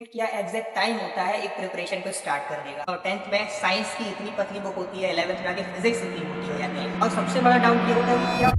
क्या exact time होता है एक प्रिपरेशन को स्टार्ट करने का। और 10th में साइंस की इतनी पतली बुक होती है, 11th में आके फिजिक्स इतनी मोटी हो जाती है। और सबसे बड़ा डाउट ये होता है कि क्या।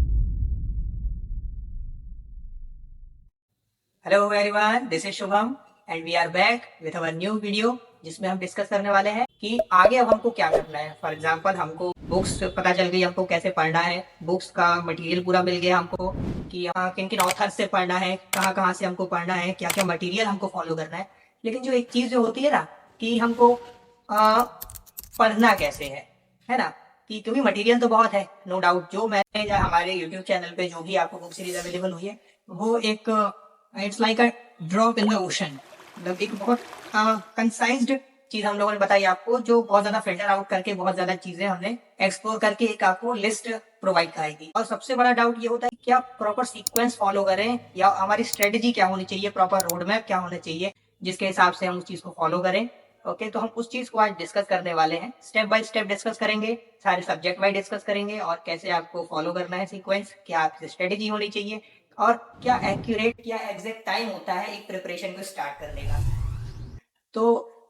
Hello everyone, this is Shubham and we are back with our new video, जिसमें हम डिस्कस करने वाले हैं कि आगे अब हमको क्या करना है। फॉर एग्जांपल, हमको बुक्स पता चल गई, हमको कैसे पढ़ना है, बुक्स का मटेरियल पूरा मिल गया हमको कि किन किन ऑथर से पढ़ना है, कहाँ कहाँ से हमको पढ़ना है, क्या क्या मटेरियल हमको फॉलो करना है। लेकिन जो एक चीज़ जो होती है ना कि हमको पढ़ना कैसे है ना। कि क्योंकि मटेरियल तो बहुत है, नो डाउट। जो मैंने या हमारे यूट्यूब चैनल पे जो भी आपको बुक सीरीज अवेलेबल हुई है, वो एक it's like a drop in the ocean. मतलब एक बहुत कंसाइज्ड चीज हम लोगों ने बताई आपको, जो बहुत ज्यादा फिल्टर आउट करके बहुत ज्यादा चीजें हमने एक्सप्लोर करके एक आपको लिस्ट प्रोवाइड कराई थी। और सबसे बड़ा डाउट ये होता है कि क्या प्रॉपर सीक्वेंस फॉलो करें, या हमारी स्ट्रेटेजी क्या होनी चाहिए, प्रॉपर रोड मैप क्या होना चाहिए जिसके हिसाब से हम उस चीज को फॉलो करें। ओके, तो हम उस चीज को आज डिस्कस करने वाले हैं। स्टेप बाय स्टेप डिस्कस करेंगे, सारे सब्जेक्ट वाइज डिस्कस करेंगे, और कैसे आपको फॉलो करना है सीक्वेंस, क्या आपकी स्ट्रेटेजी होनी चाहिए, और क्या एक्यूरेट या एग्जैक्ट टाइम होता है एक प्रिपरेशन को स्टार्ट करने का। तो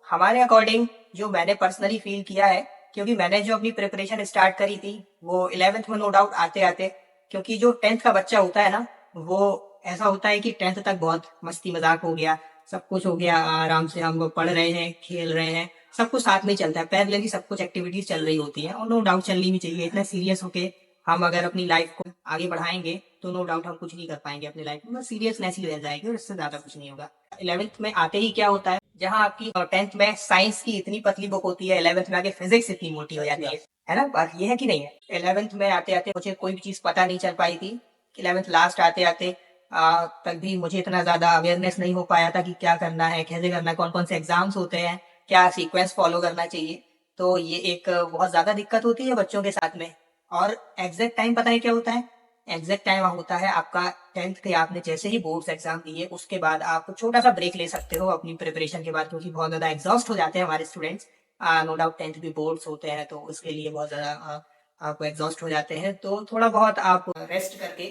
हमारे अकॉर्डिंग जो मैंने पर्सनली फील किया है, क्योंकि मैंने जो अपनी प्रिपरेशन स्टार्ट करी थी वो 11th में नो डाउट आते आते, क्योंकि जो 10th का बच्चा होता है ना, वो ऐसा होता है कि 10th तक बहुत मस्ती मजाक हो गया, सब कुछ हो गया, आराम से हम पढ़ रहे हैं, खेल रहे हैं, सब कुछ साथ में चलता है, पैरेलली सब कुछ एक्टिविटीज चल रही होती है, और नो डाउट चलनी भी चाहिए। इतना सीरियस होके हम अगर अपनी लाइफ को आगे बढ़ाएंगे तो नो डाउट हम कुछ नहीं कर पाएंगे अपनी लाइफ में, सीरियसनेस ही रह जाएगी और इससे ज्यादा कुछ नहीं होगा। 11th में आते ही क्या होता है, जहाँ आपकी 10th में साइंस की इतनी पतली बुक होती है, 11th में आके फिजिक्स इतनी मोटी हो जाती है ना। बात ये है कि नहीं है। 11th में आते आते मुझे कोई भी चीज पता नहीं चल पाई थी। 11th लास्ट आते आते तक भी मुझे इतना ज्यादा अवेयरनेस नहीं हो पाया था कि क्या करना है, कैसे करना है, कौन कौन से एग्जाम्स होते हैं, क्या सीक्वेंस फॉलो करना चाहिए। तो ये एक बहुत ज्यादा दिक्कत होती है बच्चों के साथ में। और एग्जैक्ट टाइम पता है क्या होता है। एग्जैक्ट टाइम होता है आपका 10th के, आपने जैसे ही बोर्ड्स एग्जाम दिए उसके बाद आप छोटा सा ब्रेक ले सकते हो अपनी प्रिपरेशन के बाद, क्योंकि बहुत ज्यादा एग्जॉस्ट हो जाते हैं हमारे स्टूडेंट्स। नो डाउट 10th भी बोर्ड्स होते हैं, तो उसके लिए बहुत ज्यादा आप एग्जॉस्ट हो जाते हैं, तो थोड़ा बहुत आप रेस्ट करके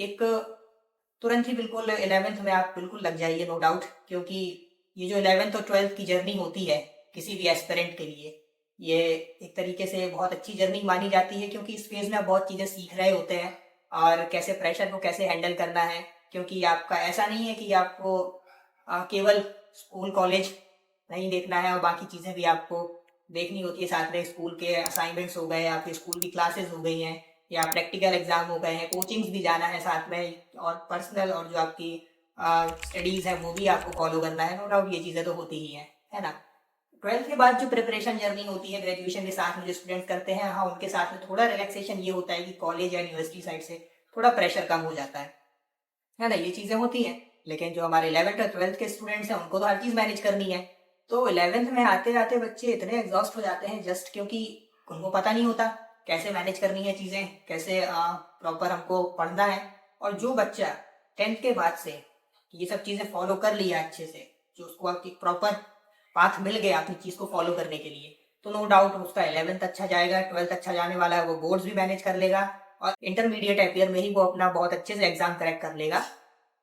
एक तुरंत ही बिल्कुल 11th में आप बिल्कुल लग जाइए, नो डाउट। क्योंकि ये जो 11th और 12th की जर्नी होती है किसी भी एस्पिरेंट के लिए, ये एक तरीके से बहुत अच्छी जर्नी मानी जाती है, क्योंकि इस फेज में आप बहुत चीजें सीख रहे होते हैं, और कैसे प्रेशर को कैसे हैंडल करना है। क्योंकि आपका ऐसा नहीं है कि आपको केवल स्कूल कॉलेज नहीं देखना है, और बाकी चीजें भी आपको देखनी होती है साथ में। स्कूल के असाइनमेंट्स हो गए, आपकी स्कूल की क्लासेस हो गई हैं, या प्रैक्टिकल एग्जाम हो गए हैं, कोचिंग्स भी जाना है साथ में, और पर्सनल और जो आपकी स्टडीज है वो भी आपको फॉलो करना है। नो डाउट ये चीजें तो होती ही हैं, है ना। 12th के बाद जो प्रिपरेशन जर्नी होती है ग्रेजुएशन के साथ में जो स्टूडेंट करते हैं, हाँ उनके साथ में थोड़ा रिलैक्सेशन ये होता है कि कॉलेज या यूनिवर्सिटी साइड से थोड़ा प्रेशर कम हो जाता है ना। ये चीजें होती हैं। लेकिन जो हमारे 11th और 12th के स्टूडेंट्स हैं उनको तो हर चीज मैनेज करनी है। तो 11th में आते आते बच्चे इतने एग्जॉस्ट हो जाते हैं, जस्ट क्योंकि उनको पता नहीं होता कैसे मैनेज करनी है चीजें, कैसे प्रॉपर हमको पढ़ना है। और जो बच्चा 10th के बाद से ये सब चीजें फॉलो कर लिया अच्छे से, जो उसको आपकी प्रॉपर पाथ मिल गया अपनी चीज को फॉलो करने के लिए, तो नो डाउट उसका 11th अच्छा जाएगा, 12th अच्छा जाने वाला है, वो बोर्ड्स भी मैनेज कर लेगा, और इंटरमीडिएट अपियर में ही वो अपना बहुत अच्छे से एग्जाम क्रैक कर लेगा,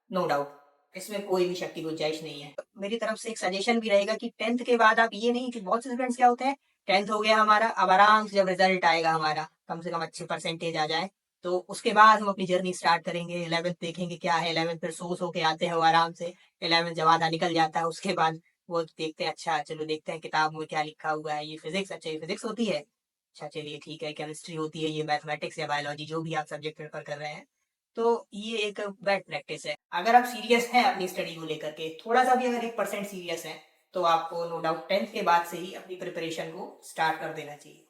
नो डाउट। इसमें कोई भी शक की गुंजाइश नहीं है। मेरी तरफ से एक सजेशन भी रहेगा कि 10th के बाद आप ये नहीं कि बहुत से स्टूडेंट्स क्या होते हैं, 10th हो गया हमारा, अब आराम से जब रिजल्ट आएगा हमारा कम से कम अच्छे परसेंटेज आ जाए, तो उसके बाद हम अपनी जर्नी स्टार्ट करेंगे, 11th देखेंगे क्या है। 11th फिर सोच होके आते हैं वो आराम से, 11th जब आधा निकल जाता है उसके बाद वो देखते हैं, अच्छा चलो देखते हैं किताब में क्या लिखा हुआ है, ये फिजिक्स, अच्छा ये फिजिक्स होती है, अच्छा चलिए ठीक है, केमिस्ट्री होती है, ये मैथमेटिक्स या बायोलॉजी जो भी आप सब्जेक्ट प्रेफर कर रहे हैं। तो ये एक बैड प्रैक्टिस है। अगर आप सीरियस हैं अपनी स्टडी को लेकर के, थोड़ा सा भी अगर 1% सीरियस है, तो आपको नो डाउट 10th के बाद से ही अपनी प्रिपरेशन को स्टार्ट कर देना चाहिए।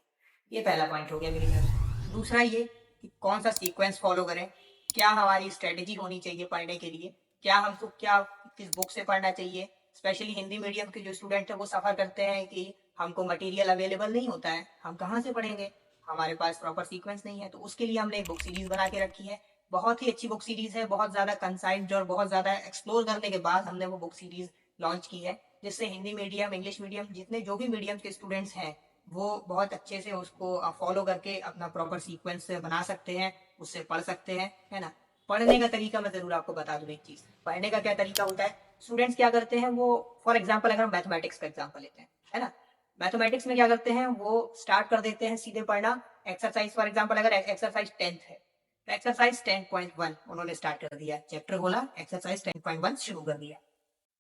ये पहला पॉइंट हो गया मेरी तरफ से। दूसरा ये कि कौन सा सीक्वेंस फॉलो करें, क्या हमारी स्ट्रेटेजी होनी चाहिए पढ़ने के लिए, क्या हमको क्या किस बुक से पढ़ना चाहिए। स्पेशली हिंदी मीडियम के जो स्टूडेंट है वो सफ़र करते हैं कि हमको मटेरियल अवेलेबल नहीं होता है, हम कहाँ से पढ़ेंगे, हमारे पास प्रॉपर सीक्वेंस नहीं है। तो उसके लिए हमने एक बुक सीरीज बना के रखी है, बहुत ही अच्छी बुक सीरीज है, बहुत ज्यादा कंसाइज्ड और बहुत ज्यादा एक्सप्लोर करने के बाद हमने वो बुक सीरीज लॉन्च की है, जिससे हिंदी मीडियम, इंग्लिश मीडियम, जितने जो भी मीडियम के स्टूडेंट्स हैं वो बहुत अच्छे से उसको फॉलो करके अपना प्रॉपर सीक्वेंस बना सकते हैं, उससे पढ़ सकते हैं, है ना। पढ़ने का तरीका मैं जरूर आपको बता दूं एक चीज। पढ़ने का क्या तरीका होता है, स्टूडेंट्स क्या करते हैं, वो फॉर एग्जाम्पल अगर हम मैथमेटिक्स का एग्जाम्पल लेते हैं, है ना, मैथमेटिक्स में क्या करते हैं, वो स्टार्ट कर देते हैं सीधे पढ़ना एक्सरसाइज। फॉर एग्जाम्पल अगर एक्सरसाइज 10 है तो एक्सरसाइज 10.1 उन्होंने स्टार्ट कर दिया, चैप्टर खोला, एक्सरसाइज 10.1 शुरू कर दिया।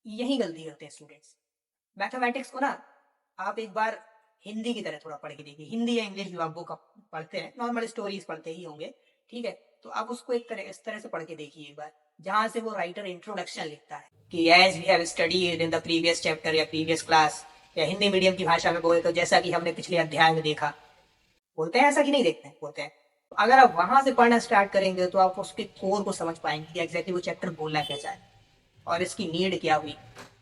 यही गलती करते हैं स्टूडेंट्स। मैथमेटिक्स को ना आप एक बार हिंदी की तरह थोड़ा पढ़ के देखिए। हिंदी या इंग्लिश जो आप बुक पढ़ते हैं, नॉर्मल स्टोरीज पढ़ते ही होंगे, ठीक है, तो आप उसको एक तरह इस तरह से पढ़ के देखिए एक बार, जहां से वो राइटर इंट्रोडक्शन लिखता है कि as we have studied in the previous chapter या प्रीवियस क्लास, या हिंदी मीडियम की भाषा में बोले तो जैसा कि हमने पिछले अध्याय में देखा। बोलते हैं ऐसा कि नहीं देखते हैं, बोलते हैं। तो अगर आप वहां से पढ़ना स्टार्ट करेंगे तो आप उसके कोर को समझ पाएंगे कि एग्जैक्टली वो चैप्टर बोलना क्या चाहे और इसकी नीड क्या हुई,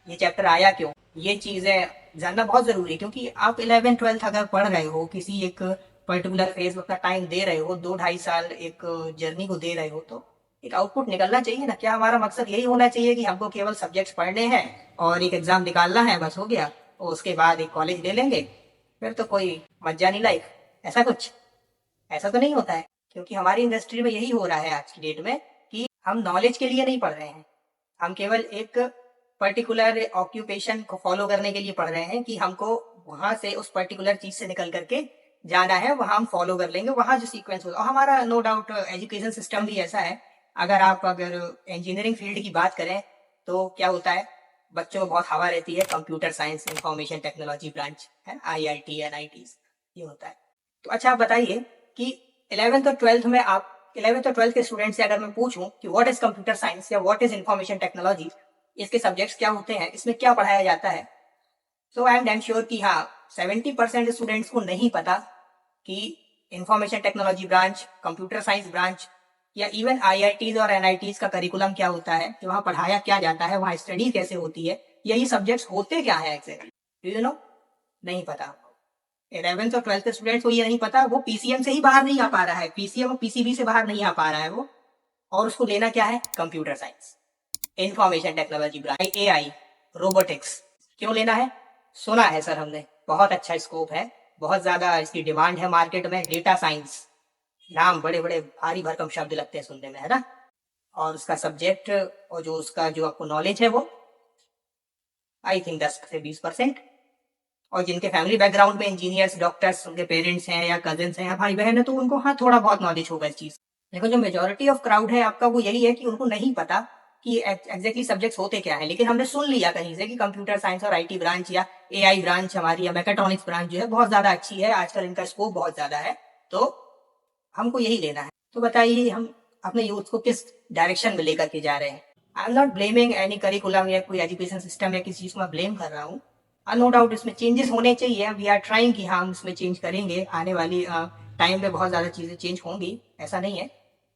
ये चैप्टर आया क्यों। ये चीजें जानना बहुत जरूरी है, क्योंकि आप 11th-12th अगर पढ़ रहे हो, किसी एक पर्टिकुलर फेज में अपना टाइम दे रहे हो, 2-2.5 साल एक जर्नी को दे रहे हो, तो एक आउटपुट निकलना चाहिए ना। क्या हमारा मकसद यही होना चाहिए कि हमको केवल सब्जेक्ट्स पढ़ने हैं और एक एग्जाम निकालना है, बस हो गया, और उसके बाद एक कॉलेज ले लेंगे, फिर तो कोई मजा नहीं लाइफ, ऐसा कुछ? ऐसा तो नहीं होता है, क्योंकि हमारी इंडस्ट्री में यही हो रहा है आज की डेट में कि हम नॉलेज के लिए नहीं पढ़ रहे हैं, हम केवल एक पर्टिकुलर ऑक्यूपेशन को फॉलो करने के लिए पढ़ रहे हैं कि हमको वहां से उस पर्टिकुलर चीज से निकल करके जाना है, वहां हम फॉलो कर लेंगे, वहां जो सीक्वेंस होगा। और हमारा नो डाउट एजुकेशन सिस्टम भी ऐसा है। अगर इंजीनियरिंग फील्ड की बात करें तो क्या होता है, बच्चों को बहुत हवा रहती है, computer science information technology branch है, IIT NIT, ये होता है। तो अच्छा आप बताइए कि 11th और 12th के स्टूडेंट से अगर मैं पूछूं कि व्हाट इज कंप्यूटर साइंस या व्हाट इज इंफॉर्मेशन टेक्नोलॉजी, इसके सब्जेक्ट्स क्या होते हैं, इसमें क्या पढ़ाया जाता है, तो आई एम डैम श्योर कि हाँ 70% स्टूडेंट्स को नहीं पता कि information technology branch, computer science branch या इवन IITs और NITs का करिकुलम क्या होता है, कि वहां पढ़ाया क्या जाता है, वहां स्टडी कैसे होती है, यही सब्जेक्ट्स होते क्या है एग्जैक्टली, यू नो, नहीं पता। 11th और 12th के स्टूडेंट्स को ये नहीं पता, वो PCM से ही बाहर नहीं आ पा रहा है, PCM और PCB से बाहर नहीं आ पा रहा है वो, और उसको लेना क्या है, computer science, information technology branch, AI, robotics, क्यों लेना है? सुना है सर हमने, बहुत अच्छा स्कोप है, बहुत ज्यादा इसकी डिमांड है मार्केट में। डेटा साइंस, नाम बड़े बड़े भारी भरकम शब्द लगते हैं सुनने में, है ना, और उसका सब्जेक्ट और जो उसका जो आपको नॉलेज है वो आई थिंक 10 से 20%। और जिनके फैमिली बैकग्राउंड में इंजीनियर्स, डॉक्टर्स, उनके पेरेंट्स हैं या कजिन्स हैं या भाई बहन है, तो उनको हाँ थोड़ा बहुत नॉलेज होगा इस चीज। लेकिन जो मेजोरिटी ऑफ क्राउड है आपका, वो यही है कि उनको नहीं पता कि एग्जैक्टली सब्जेक्ट्स होते क्या है। लेकिन हमने सुन लिया कहीं से कि कंप्यूटर साइंस और IT ब्रांच या AI ब्रांच हमारी या मैकेट्रॉनिक्स ब्रांच जो है बहुत ज्यादा अच्छी है, आजकल इनका स्कोप बहुत ज्यादा है, तो हमको यही लेना है। तो बताइए हम अपने यूथ को किस डायरेक्शन में लेकर के जा रहे हैं। I am not blaming any curriculum या कोई एजुकेशन सिस्टम या किसी चीज को मैं ब्लेम कर रहा हूँ। नो डाउट इसमें चेंजेस होने चाहिए, वी आर ट्राइंग कि हम इसमें चेंज करेंगे, आने वाली टाइम में बहुत ज़्यादा चीज़ें चेंज होंगी, ऐसा नहीं है।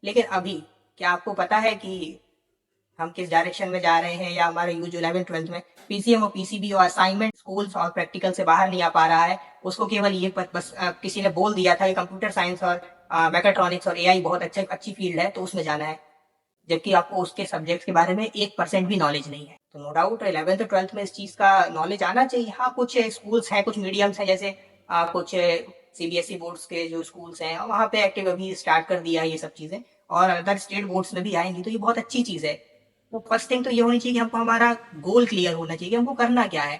लेकिन अभी क्या आपको पता है कि हम किस डायरेक्शन में जा रहे हैं, या हमारे यूथ जो 11th-12th में PCM और PCB और असाइनमेंट स्कूल्स और प्रैक्टिकल से बाहर नहीं आ पा रहा है, उसको केवल ये बस किसी ने बोल दिया था कि कंप्यूटर साइंस और मैकेट्रॉनिक्स और AI बहुत अच्छी फील्ड है तो उसमें जाना है, जबकि आपको उसके सब्जेक्ट्स के बारे में 1% भी नॉलेज नहीं है। तो नो डाउट 11th और 12th में इस चीज का नॉलेज आना चाहिए। हाँ कुछ स्कूल्स हैं, कुछ मीडियम्स हैं, जैसे कुछ CBSE बोर्ड्स के जो स्कूल्स हैं वहाँ पे एक्टिव अभी स्टार्ट कर दिया है ये सब चीजें, और अदर स्टेट बोर्ड्स में भी आएंगी, तो ये बहुत अच्छी चीज है। तो फर्स्ट थिंग तो ये होनी चाहिए कि हमको हमारा गोल क्लियर होना चाहिए कि हमको करना क्या है।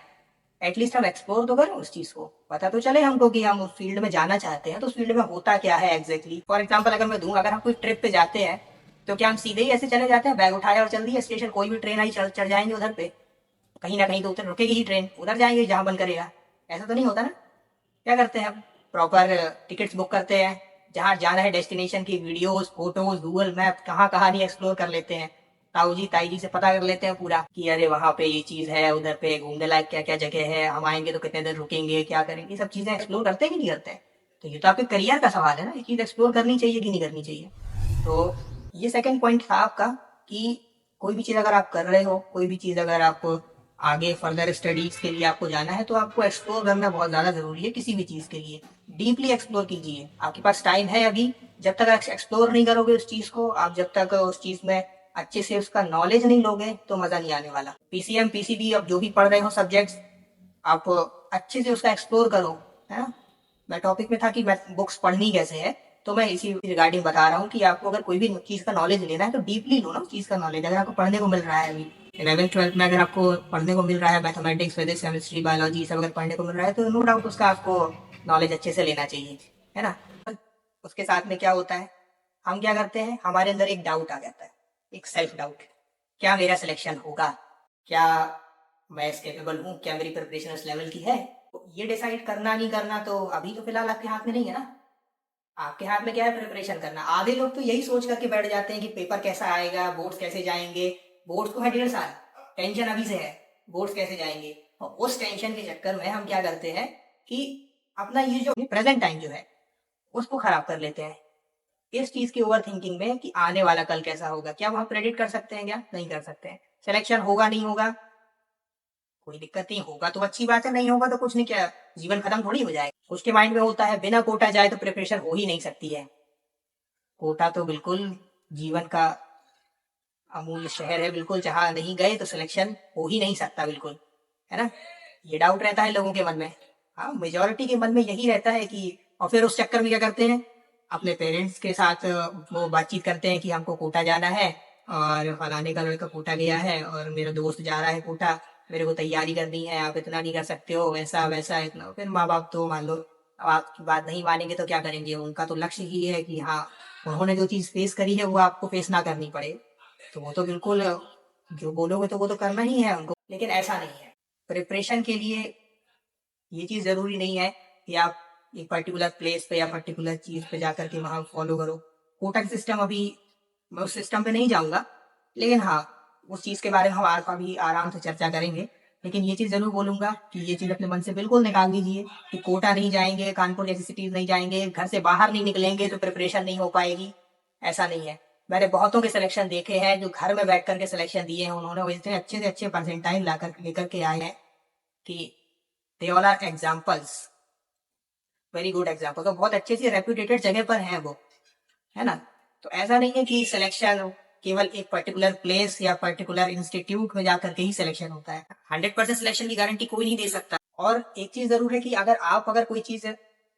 एटलीस्ट हम एक्सप्लोर तो करें उस चीज को, पता तो चले हमको कि हम उस फील्ड में जाना चाहते हैं, तो उस फील्ड में होता क्या है एग्जैक्टली। फॉर एग्जाम्पल अगर मैं दूं, अगर हम कोई ट्रिप पे जाते हैं तो क्या हम सीधे ही ऐसे चले जाते हैं, बैग उठाया और चल दिए स्टेशन, कोई भी ट्रेन आई चढ़ जाएंगे उधर पे, कहीं ना कहीं तो उधर रुकेगी ही ट्रेन, उधर जाएंगे जहां बंद करेगा, ऐसा तो नहीं होता ना। क्या करते हैं हम, प्रॉपर टिकट्स बुक करते हैं, जहाँ जाना है डेस्टिनेशन की वीडियोस, फोटोज, गूगल मैप, कहाँ कहाँ नहीं एक्सप्लोर कर लेते हैं, ताऊ जी ताई जी से पता कर लेते हैं पूरा कि अरे वहाँ पे ये चीज है, उधर पे घूमने लायक क्या क्या जगह है, हम आएंगे तो कितने देर रुकेंगे, क्या करेंगे, ये सब चीजें एक्सप्लोर करते हैं कि नहीं करते हैं। तो ये तो आपके करियर का सवाल है ना, ये चीज एक्सप्लोर करनी चाहिए कि नहीं करनी चाहिए। तो ये सेकंड पॉइंट था आपका कि कोई भी चीज अगर आप कर रहे हो, कोई भी चीज अगर आप आगे फर्दर स्टडीज के लिए आपको जाना है, तो आपको एक्सप्लोर करना बहुत ज्यादा जरूरी है। किसी भी चीज के लिए डीपली एक्सप्लोर कीजिए, आपके पास टाइम है अभी। जब तक एक्सप्लोर नहीं करोगे उस चीज को, आप जब तक उस चीज में अच्छे से उसका नॉलेज नहीं लोगे तो मजा नहीं आने वाला। PCM PCB अब जो भी पढ़ रहे हो सब्जेक्ट्स, आप अच्छे से उसका एक्सप्लोर करो, है ना। मैं टॉपिक में था कि बुक्स पढ़नी कैसे है, तो मैं इसी रिगार्डिंग बता रहा हूँ कि आपको अगर कोई भी चीज़ का नॉलेज लेना है तो डीपली लो ना उस चीज़ का नॉलेज। अगर आपको पढ़ने को मिल रहा है अभी 11th 12th में, अगर आपको पढ़ने को मिल रहा है मैथमेटिक्स, फिजिक्स, केमिस्ट्री, बायोलॉजी सब अगर पढ़ने को मिल रहा है तो नो डाउट उसका आपको नॉलेज अच्छे से लेना चाहिए, है ना। उसके साथ में क्या होता है, हम क्या करते हैं, हमारे अंदर एक डाउट आ जाता है, एक सेल्फ डाउट, क्या मेरा सिलेक्शन होगा, क्या मैं इस केपेबल हूँ, क्या मेरी प्रिपरेशन इस लेवल की है। तो ये डिसाइड करना नहीं करना तो अभी तो फिलहाल आपके हाथ में नहीं है ना। आपके हाथ में क्या है, प्रिपरेशन करना। आधे लोग तो यही सोच करके बैठ जाते हैं कि पेपर कैसा आएगा, बोर्ड्स कैसे जाएंगे। बोर्ड्स को है 1.5 साल, टेंशन अभी से है बोर्ड्स कैसे जाएंगे। और उस टेंशन के चक्कर में हम क्या करते हैं कि अपना ये जो प्रेजेंट टाइम जो है उसको खराब कर लेते हैं इस चीज की ओवर थिंकिंग में कि आने वाला कल कैसा होगा। क्या वो हम प्रेडिक्ट कर सकते हैं? क्या नहीं कर सकते हैं। सिलेक्शन होगा नहीं होगा कोई दिक्कत नहीं, होगा तो अच्छी बात है, नहीं होगा तो कुछ नहीं, क्या जीवन खत्म थोड़ी हो जाएगा। उसके माइंड में होता है बिना कोटा जाए तो प्रिपरेशन हो ही नहीं सकती है। कोटा तो बिल्कुल जीवन का अमूल्य शहर है, बिल्कुल जहाँ नहीं गए तो सिलेक्शन हो ही नहीं सकता, बिल्कुल, है ना। ये डाउट रहता है लोगों के मन में। हाँ, मेजोरिटी के मन में यही रहता है कि, और फिर उस चक्कर में क्या करते हैं, अपने पेरेंट्स के साथ वो बातचीत करते हैं कि हमको कोटा जाना है और फलाने का लड़का कोटा गया है और मेरा दोस्त जा रहा है कोटा, मेरे को तैयारी करनी है, आप इतना नहीं कर सकते हो, वैसा वैसा इतना। फिर माँ बाप तो मान लो अब आपकी बात नहीं मानेंगे तो क्या करेंगे, उनका तो लक्ष्य ही है कि हाँ उन्होंने जो चीज़ फेस करी है वो आपको फेस ना करनी पड़े। तो वो तो बिल्कुल जो बोलोगे तो वो तो करना ही है उनको, लेकिन ऐसा नहीं है। प्रिपरेशन के लिए ये चीज़ ज़रूरी नहीं है कि आप एक पर्टिकुलर प्लेस पे या पर्टिकुलर चीज़ पे जाकर के वहाँ फॉलो करो। कोटा सिस्टम, अभी मैं उस सिस्टम पे नहीं जाऊँगा, लेकिन हाँ उस चीज़ के बारे में हम आप अभी आराम से चर्चा करेंगे। लेकिन ये चीज़ ज़रूर बोलूँगा कि ये चीज़ अपने मन से बिल्कुल निकाल दीजिए कि कोटा नहीं जाएंगे, कानपुर जैसी सिटीज़ नहीं जाएंगे, घर से बाहर नहीं निकलेंगे तो प्रिपरेशन नहीं हो पाएगी। ऐसा नहीं है। मैंने बहुतों के सिलेक्शन देखे हैं जो घर में बैठ करके सिलेक्शन दिए हैं, उन्होंने इतने अच्छे से अच्छे परसेंटाइल ला कर लेकर के आए हैं कि they all are examples, very good example. तो बहुत अच्छे से रेप्यूटेटेड जगह पर है वो, है ना। तो ऐसा नहीं है कि सिलेक्शन केवल एक पर्टिकुलर प्लेस या पर्टिकुलर इंस्टीट्यूट में जाकर के ही सिलेक्शन होता है। 100% सिलेक्शन की गारंटी कोई नहीं दे सकता। और एक चीज जरूर है कि अगर कोई चीज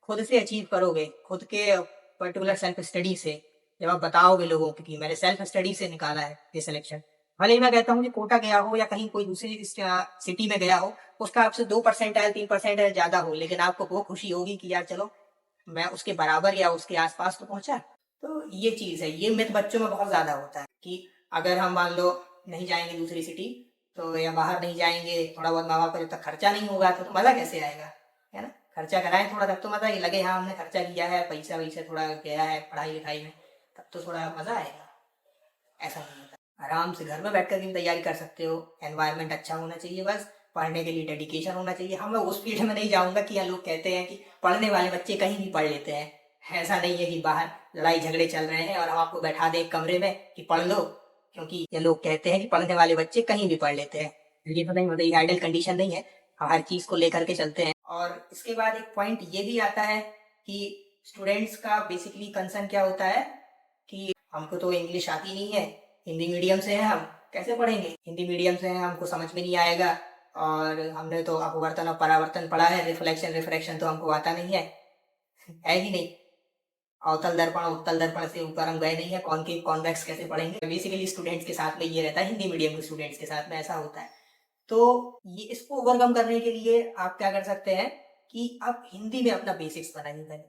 खुद से अचीव करोगे, खुद के पर्टिकुलर सेल्फ स्टडी से, जब आप बताओगे लोगों को कि मैंने सेल्फ स्टडी से निकाला है ये सिलेक्शन, भले ही मैं कहता हूँ कि कोटा गया हो या कहीं कोई दूसरी सिटी में गया हो, उसका आपसे 2% है 3% है ज्यादा हो, लेकिन आपको वो खुशी होगी कि यार चलो मैं उसके बराबर या उसके आसपास तो पहुंचा। तो ये चीज है, ये मिथ बच्चों में बहुत ज्यादा होता है कि अगर हम मान लो नहीं जाएंगे दूसरी सिटी तो, या बाहर नहीं जाएंगे, थोड़ा बहुत माँ बाप का जब तक खर्चा नहीं होगा तो मजा कैसे आएगा, है ना। खर्चा कराएं थोड़ा तब तो मजा ही लगे, हाँ हमने खर्चा किया है, पैसा वैसा थोड़ा गया है पढ़ाई लिखाई में, तब तो थोड़ा मजा आएगा। ऐसा नहीं होता। आराम से घर में बैठ कर भी तैयारी कर सकते हो। एनवायरनमेंट अच्छा होना चाहिए, बस पढ़ने के लिए डेडिकेशन होना चाहिए। हाँ, मैं उस फील्ड में नहीं जाऊंगा कि यहाँ लोग कहते हैं कि पढ़ने वाले बच्चे कहीं भी पढ़ लेते हैं। ऐसा नहीं है कि बाहर लड़ाई झगड़े चल रहे हैं और हम आपको बैठा दें एक कमरे में कि पढ़ लो, क्योंकि ये लोग कहते हैं कि पढ़ने वाले बच्चे कहीं भी पढ़ लेते हैं। ये तो नहीं, मतलब ये आइडियल कंडीशन नहीं है। हम हर चीज को लेकर के चलते हैं। और इसके बाद एक पॉइंट ये भी आता है कि स्टूडेंट्स का बेसिकली कंसर्न क्या होता है कि हमको तो इंग्लिश आती नहीं है, हिंदी मीडियम से है, हम कैसे पढ़ेंगे, हिंदी मीडियम से है, हमको समझ में नहीं आएगा। और हमने तो अपवर्तन और परावर्तन पढ़ा है, रिफ्लेक्शन रिफ्रैक्शन तो हमको आता नहीं है ही नहीं। अवतल दर्पण उत्तल दर्पण से ऊपर हम गए नहीं है, कॉनकेव कॉन्वेक्स कैसे पढ़ेंगे। बेसिकली स्टूडेंट्स के साथ में ये रहता है, हिंदी मीडियम के स्टूडेंट्स के साथ में ऐसा होता है। तो ये इसको ओवरकम करने के लिए आप क्या कर सकते हैं कि आप हिंदी में अपना बेसिक्स बनाइए पहले।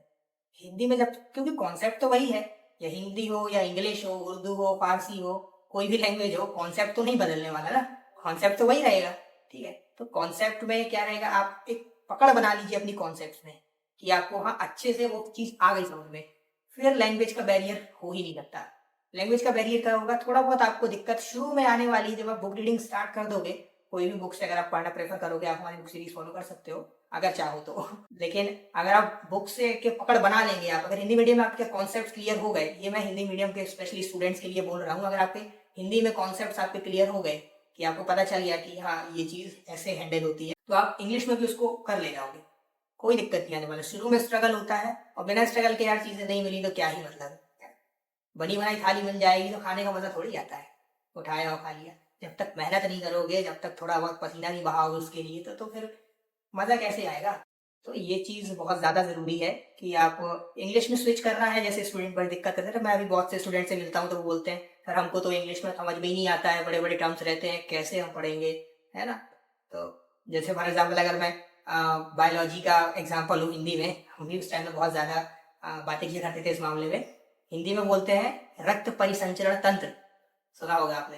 हिंदी में जब, क्योंकि कॉन्सेप्ट तो वही है, या हिंदी हो या इंग्लिश हो, उर्दू हो, फारसी हो, कोई भी लैंग्वेज हो, कॉन्सेप्ट तो नहीं बदलने वाला ना, कॉन्सेप्ट तो वही रहेगा। ठीक है, तो कॉन्सेप्ट में क्या रहेगा, आप एक पकड़ बना लीजिए अपनी कॉन्सेप्ट में कि आपको हाँ अच्छे से वो चीज आ गई समझ में। फिर लैंग्वेज का बैरियर हो ही नहीं लगता। लैंग्वेज का बैरियर क्या होगा, थोड़ा बहुत आपको दिक्कत शुरू में आने वाली है जब आप बुक रीडिंग स्टार्ट कर दोगे। कोई भी बुक से अगर आप पढ़ना प्रेफर करोगे, आप हमारी बुक सीरीज फॉलो कर सकते हो अगर चाहो तो। लेकिन अगर आप बुक से के पकड़ बना लेंगे, आप अगर हिंदी मीडियम में आपके कॉन्सेप्ट क्लियर हो गए, ये मैं हिंदी मीडियम के स्पेशली स्टूडेंट्स के लिए बोल रहा हूँ, अगर आपके हिंदी में कॉन्सेप्ट आपके क्लियर हो गए कि आपको पता चल गया कि हाँ ये चीज ऐसे हैंडल होती है, तो आप इंग्लिश में भी उसको कर ले जाओगे, कोई दिक्कत नहीं आने वाला। शुरू में स्ट्रगल होता है, और बिना स्ट्रगल के यार चीजें नहीं मिली तो क्या ही मतलब। बनी बनाई थाली मिल जाएगी तो खाने का मजा थोड़ी आता है, उठाया और खा लिया। जब तक मेहनत नहीं करोगे, जब तक थोड़ा बहुत पसीना नहीं बहाओगे उसके लिए, तो फिर मजा कैसे आएगा। तो ये चीज़ बहुत ज़्यादा ज़रूरी है कि आप इंग्लिश में स्विच करना है। जैसे स्टूडेंट बड़ी दिक्कत करते हैं, मैं अभी बहुत से स्टूडेंट से मिलता हूँ तो वो बोलते हैं सर हमको तो इंग्लिश में समझ में ही नहीं आता है, बड़े बड़े टर्म्स रहते हैं, कैसे हम पढ़ेंगे, है ना। तो जैसे फॉर एग्जाम्पल अगर मैं बायोलॉजी का एग्जाम्पल हूँ हिंदी में, हम भी उस टाइम में बहुत ज़्यादा बातें किया करते थे इस मामले में। हिंदी में बोलते हैं रक्त परिसंचरण तंत्र, सुना होगा आपने।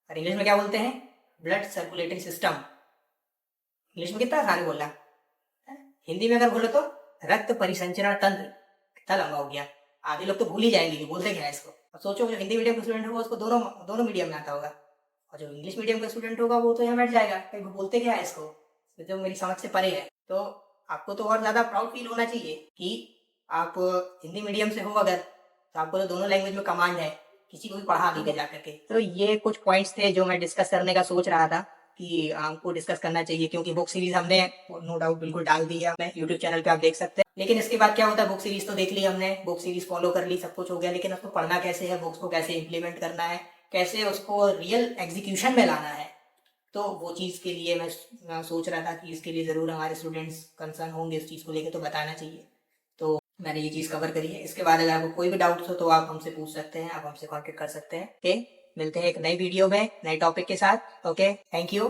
और इंग्लिश में क्या बोलते हैं, ब्लड सर्कुलेटिंग सिस्टम। इंग्लिश में कितना आसान बोलना, हिंदी में अगर बोलो तो रक्त परिसंचरण तंत्र, कितना लंबा हो गया। आधे लोग तो भूल ही जाएंगे कि बोलते क्या है इसको। अब सोचो जो हिंदी मीडियम का स्टूडेंट होगा उसको दोनों दोनों मीडियम में आता होगा, और जो इंग्लिश मीडियम का स्टूडेंट होगा वो तो यहाँ बैठ जाएगा कि वो बोलते क्या है इसको, तो जो मेरी समझ से परे है। तो आपको तो और ज्यादा प्राउड फील होना चाहिए कि आप हिंदी मीडियम से हो अगर, तो आपको तो दोनों लैंग्वेज में कमांड है, किसी को भी पढ़ा लीजिए जा करके। तो ये कुछ पॉइंट्स थे जो मैं डिस्कस करने का सोच रहा था कि हमको डिस्कस करना चाहिए, क्योंकि बुक सीरीज हमने नो डाउट बिल्कुल डाल दी है अपने यूट्यूब चैनल पे, आप देख सकते हैं। लेकिन इसके बाद क्या होता है, बुक सीरीज तो देख ली हमने, बुक सीरीज फॉलो कर ली, सब कुछ हो गया, लेकिन उसको पढ़ना कैसे है, बुक्स को कैसे इंप्लीमेंट करना है, कैसे उसको रियल एग्जीक्यूशन में लाना है, तो वो चीज़ के लिए मैं सोच रहा था कि इसके लिए ज़रूर हमारे स्टूडेंट्स कंसर्न होंगे इस चीज़ को लेकर, तो बताना चाहिए। तो मैंने ये चीज़ कवर करी है। इसके बाद अगर आपको कोई भी डाउट हो तो आप हमसे पूछ सकते हैं, आप हमसे कॉन्टेक्ट कर सकते हैं। ओके, मिलते हैं एक नई वीडियो में नए टॉपिक के साथ। Okay, thank you.